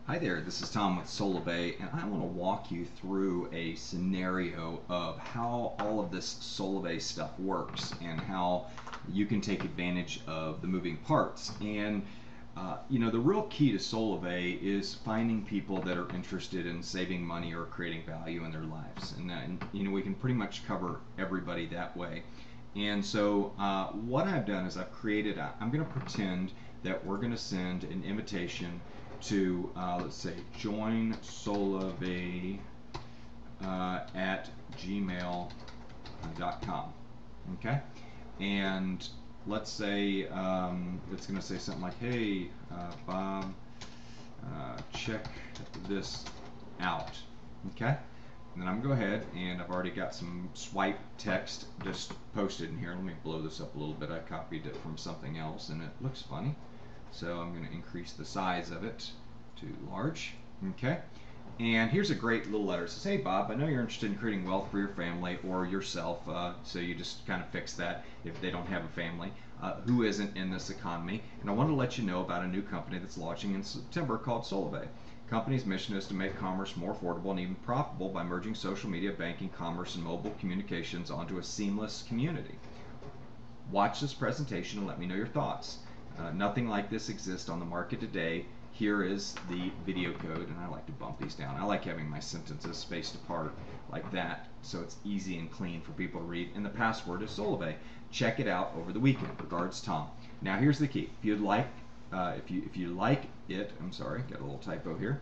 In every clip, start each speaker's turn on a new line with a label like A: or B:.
A: Hi there, this is Tom with Solavei, and I want to walk you through a scenario of how all of this Solavei stuff works and how you can take advantage of the moving parts. And the real key to Solavei is finding people that are interested in saving money or creating value in their lives. And we can pretty much cover everybody that way. And so what I've done is I'm going to pretend that we're going to send an invitation to, let's say, join Solavei at gmail.com. Okay? And let's say it's going to say something like, hey, Bob, check this out. Okay? And then I'm going to go ahead and I've already got some swipe text just posted in here. Let me blow this up a little bit. I copied it from something else and it looks funny. So I'm going to increase the size of it to large. Okay. And here's a great little letter. It says, hey Bob, I know you're interested in creating wealth for your family or yourself. So you just kind of fix that if they don't have a family. Who isn't in this economy? And I want to let you know about a new company that's launching in September called Solavei. Company's mission is to make commerce more affordable and even profitable by merging social media, banking, commerce, and mobile communications onto a seamless community. Watch this presentation and let me know your thoughts. Nothing like this exists on the market today. Here is the video code, and I like to bump these down. I like having my sentences spaced apart like that so it's easy and clean for people to read. And the password is Solavei. Check it out over the weekend. Regards, Tom. Now here's the key. If you'd like if you like it, I'm sorry, got a little typo here.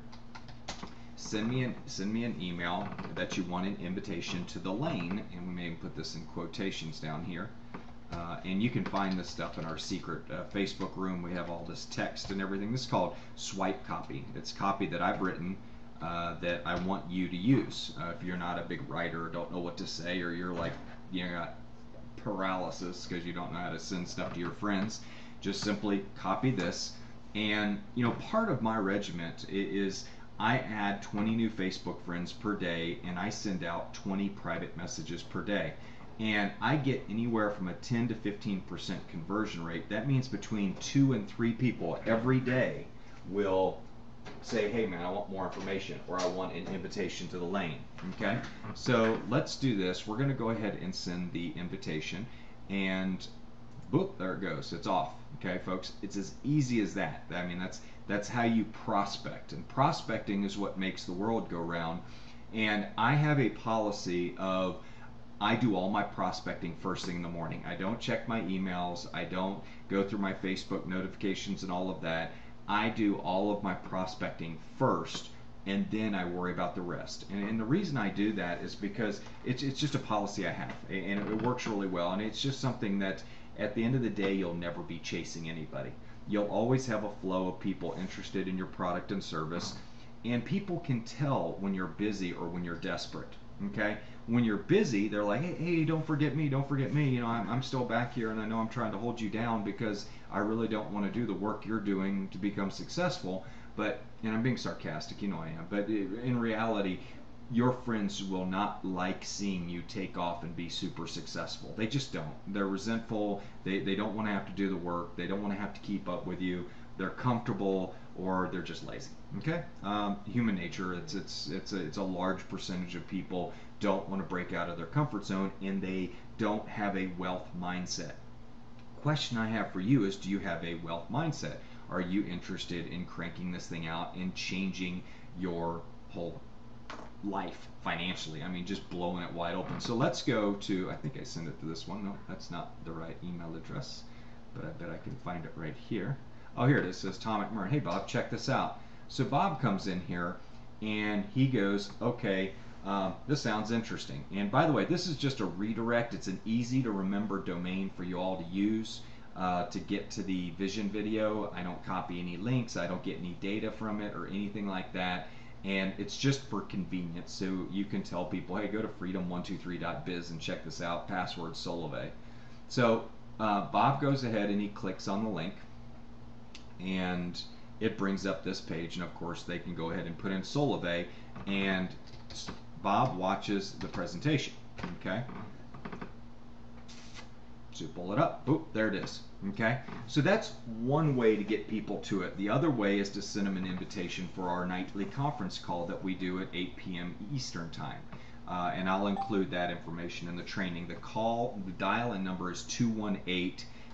A: Send me an email that you want an invitation to the lane, and we may even put this in quotations down here. And you can find this stuff in our secret Facebook room. We have all this text and everything. This is called swipe copy. It's copy that I've written that I want you to use. If you're not a big writer or don't know what to say, or you're like, got paralysis because you don't know how to send stuff to your friends, just simply copy this. And part of my regiment is I add 20 new Facebook friends per day, and I send out 20 private messages per day. And I get anywhere from a 10 to 15% conversion rate. That means between 2 and 3 people every day will say, hey man, I want more information, or I want an invitation to the lane. Okay, so let's do this. We're going to go ahead and send the invitation, and boop, there it goes. It's off. Okay, folks, it's as easy as that. I mean, that's how you prospect, and prospecting is what makes the world go round. And I have a policy of I do all my prospecting first thing in the morning. I don't check my emails. I don't go through my Facebook notifications and all of that. I do all of my prospecting first, and then I worry about the rest. And the reason I do that is because it's just a policy I have, and it works really well. And it's just something that at the end of the day, you'll never be chasing anybody. You'll always have a flow of people interested in your product and service, and people can tell when you're busy or when you're desperate. Okay, when you're busy, they're like, hey, don't forget me, don't forget me. I'm still back here, and I know I'm trying to hold you down because I really don't want to do the work you're doing to become successful. And I'm being sarcastic, I am. But in reality, your friends will not like seeing you take off and be super successful. They just don't. They're resentful. They don't want to have to do the work. They don't want to have to keep up with you. They're comfortable, or they're just lazy. Okay, human nature. It's a large percentage of people don't want to break out of their comfort zone, and they don't have a wealth mindset. Question I have for you is, do you have a wealth mindset? Are you interested in cranking this thing out and changing your whole life financially? I mean, just blowing it wide open. So let's go to, I think I sent it to this one. No, that's not the right email address, but I bet I can find it right here. Oh, here it is. It says Tom McMurray. Hey, Bob, check this out. So Bob comes in here, and he goes, okay, this sounds interesting. And by the way, this is just a redirect. It's an easy to remember domain for you all to use to get to the vision video. I don't copy any links. I don't get any data from it or anything like that. And it's just for convenience. So you can tell people, hey, go to freedom123.biz and check this out. Password Solavei. So Bob goes ahead and he clicks on the link, and it brings up this page, and of course they can go ahead and put in Solavei, and Bob watches the presentation. Okay, So you pull it up, boop, there it is. Okay, so that's one way to get people to it. The other way is to send them an invitation for our nightly conference call that we do at 8 p.m. Eastern time. And I'll include that information in the training. The dial-in number is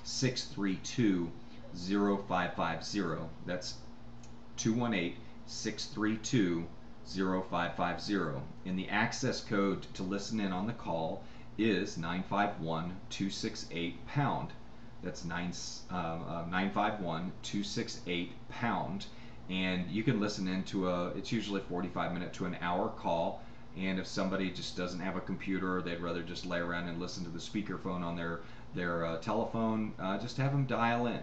A: 218-632-0550. That's 218-632-0550. And the access code to listen in on the call is 951-268-pound. That's 951-268-pound. And you can listen into it's usually a 45-minute to an hour call. And if somebody just doesn't have a computer, or they'd rather just lay around and listen to the speakerphone on their telephone, just have them dial in.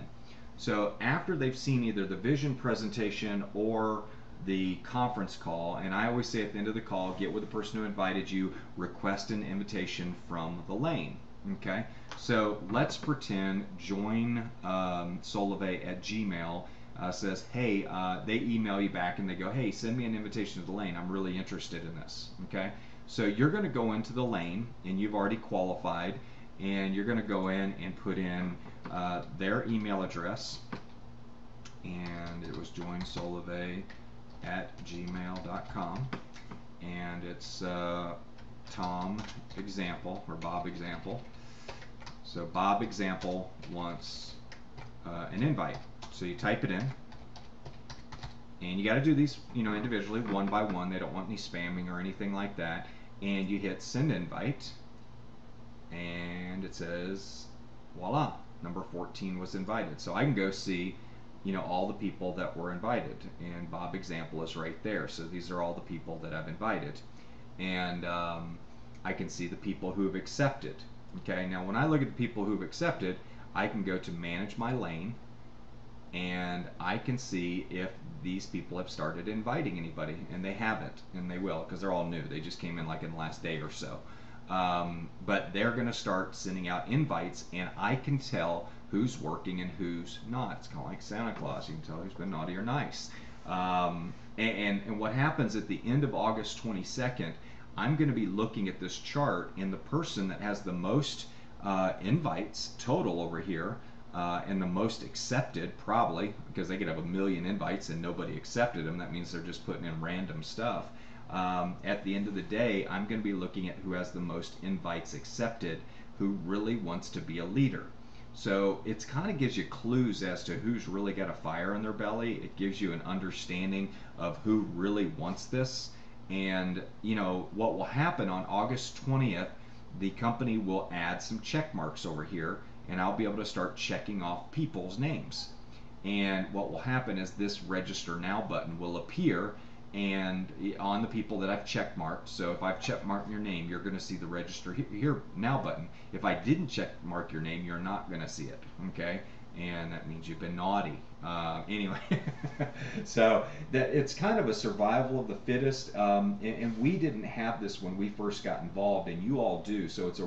A: So after they've seen either the vision presentation or the conference call, and I always say at the end of the call, get with the person who invited you, request an invitation from the lane. Okay, so let's pretend join Solavei at Gmail says, hey, they email you back and they go, hey, send me an invitation to the lane. I'm really interested in this. Okay, so you're going to go into the lane, and you've already qualified, and you're going to go in and put in their email address, and it was joinsolavei@gmail.com, and it's Tom Example or Bob Example. So Bob Example wants an invite. So you type it in, and you got to do these, individually, one by one. They don't want any spamming or anything like that. And you hit send invite, and it says, voila, number 14 was invited. So I can go see, all the people that were invited, and Bob Example is right there. So these are all the people that I've invited, and I can see the people who have accepted. Okay, now when I look at the people who have accepted, I can go to manage my lane, and I can see if these people have started inviting anybody, and they haven't, and they will, because they're all new. They just came in like in the last day or so. But they're going to start sending out invites, and I can tell who's working and who's not. It's kind of like Santa Claus. You can tell who's been naughty or nice. And what happens at the end of August 22nd, I'm going to be looking at this chart, and the person that has the most invites total over here, and the most accepted, probably, because they could have 1 million invites and nobody accepted them. That means they're just putting in random stuff. At the end of the day, I'm going to be looking at who has the most invites accepted, who really wants to be a leader. So it kind of gives you clues as to who's really got a fire in their belly. It gives you an understanding of who really wants this. And what will happen on August 20th, the company will add some check marks over here, and I'll be able to start checking off people's names. And what will happen is this register now button will appear, and on the people that I've check marked. So if I've check marked your name, you're going to see the register here now button. If I didn't check mark your name, you're not going to see it. Okay, and that means you've been naughty. Anyway, so that it's kind of a survival of the fittest, and we didn't have this when we first got involved, and you all do. So it's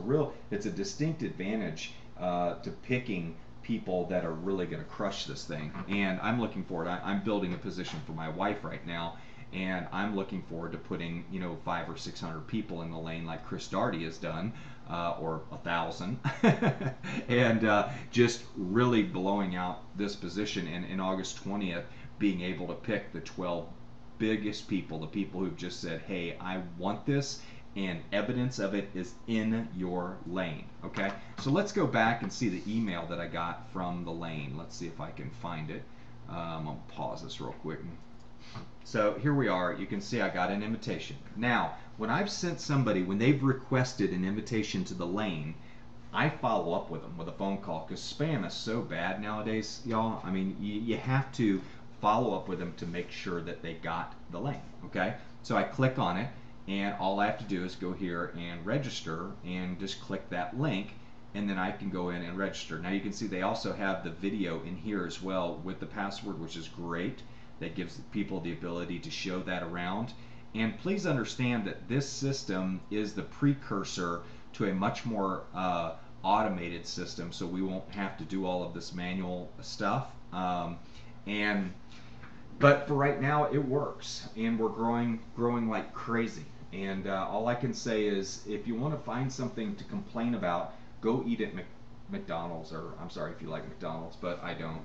A: a distinct advantage to picking people that are really going to crush this thing. And I'm looking forward. I'm building a position for my wife right now, and I'm looking forward to putting 500 or 600 people in the lane like Chris Daugherty has done, or 1,000, and just really blowing out this position. And in August 20th, being able to pick the 12 biggest people, the people who've just said, hey, I want this, and evidence of it is in your lane. Okay, so let's go back and see the email that I got from the lane. Let's see if I can find it. I'm gonna pause this real quick. So here we are. You can see I got an invitation. Now, when I've sent somebody, when they've requested an invitation to the lane, I follow up with them with a phone call, because spam is so bad nowadays, y'all. I mean, you have to follow up with them to make sure that they got the lane. Okay, so I click on it, and all I have to do is go here and register, and just click that link, and then I can go in and register. Now you can see they also have the video in here as well with the password, which is great. That gives people the ability to show that around. And please understand that this system is the precursor to a much more automated system, so we won't have to do all of this manual stuff. But for right now, it works, and we're growing like crazy. And all I can say is, if you want to find something to complain about, go eat at McDonald's, or I'm sorry if you like McDonald's, but I don't.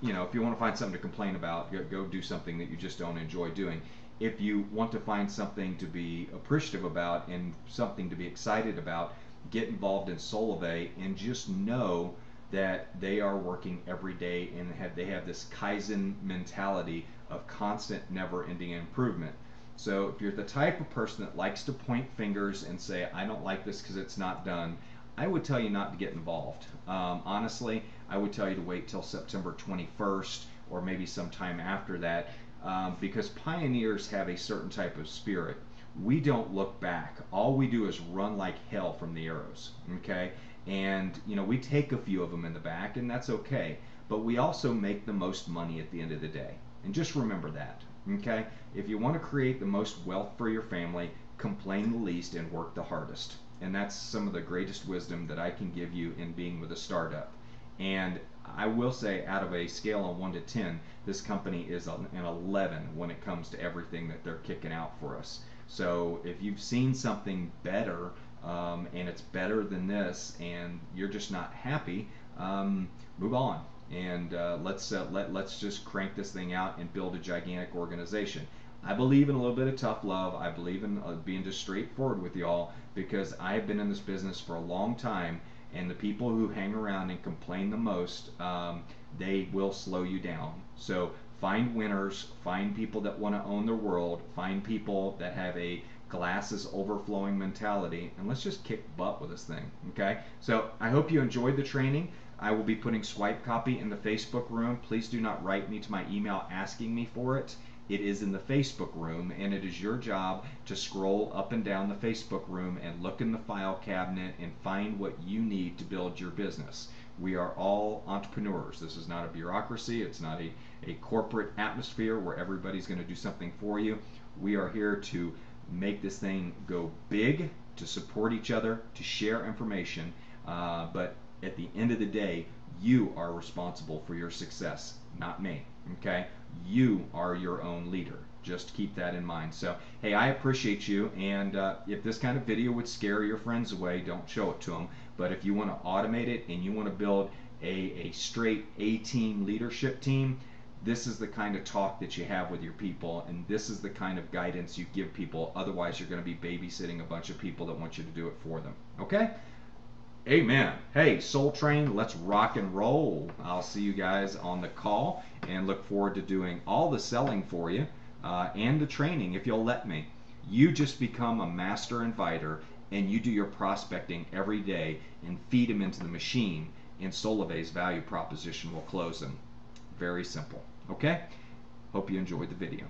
A: You know, if you want to find something to complain about, go do something that you just don't enjoy doing. If you want to find something to be appreciative about and something to be excited about, get involved in Solavei and just know that they are working every day and they have this Kaizen mentality of constant, never-ending improvement. So if you're the type of person that likes to point fingers and say, I don't like this because it's not done, I would tell you not to get involved. Honestly, I would tell you to wait till September 21st or maybe sometime after that, because pioneers have a certain type of spirit. We don't look back. All we do is run like hell from the arrows, okay? And, you know, we take a few of them in the back, and that's okay. But we also make the most money at the end of the day. And just remember that, okay? If you want to create the most wealth for your family, complain the least and work the hardest. And that's some of the greatest wisdom that I can give you in being with a startup. And I will say, out of a scale of 1 to 10, this company is an 11 when it comes to everything that they're kicking out for us. So if you've seen something better, and it's better than this, and you're just not happy, move on. And let's just crank this thing out and build a gigantic organization. I believe in a little bit of tough love. I believe in being just straightforward with y'all, because I've been in this business for a long time, and the people who hang around and complain the most, they will slow you down. So find winners, find people that want to own the world, find people that have a glasses overflowing mentality, and let's just kick butt with this thing, okay? So I hope you enjoyed the training. I will be putting swipe copy in the Facebook room. Please do not write me to my email asking me for it. It is in the Facebook room, and it is your job to scroll up and down the Facebook room and look in the file cabinet and find what you need to build your business. We are all entrepreneurs. This is not a bureaucracy. It's not a corporate atmosphere where everybody's going to do something for you. We are here to make this thing go big, to support each other, to share information, but at the end of the day, you are responsible for your success, not me, okay? You are your own leader. Just keep that in mind. So, hey, I appreciate you, and if this kind of video would scare your friends away, don't show it to them. But if you want to automate it and you want to build a straight A-team leadership team, this is the kind of talk that you have with your people, and this is the kind of guidance you give people. Otherwise, you're going to be babysitting a bunch of people that want you to do it for them. Okay? Amen. Hey, Soul Train, let's rock and roll. I'll see you guys on the call, and look forward to doing all the selling for you and the training if you'll let me. You just become a master inviter, and you do your prospecting every day and feed them into the machine, and Solavei's value proposition will close them. Very simple. Okay? Hope you enjoyed the video.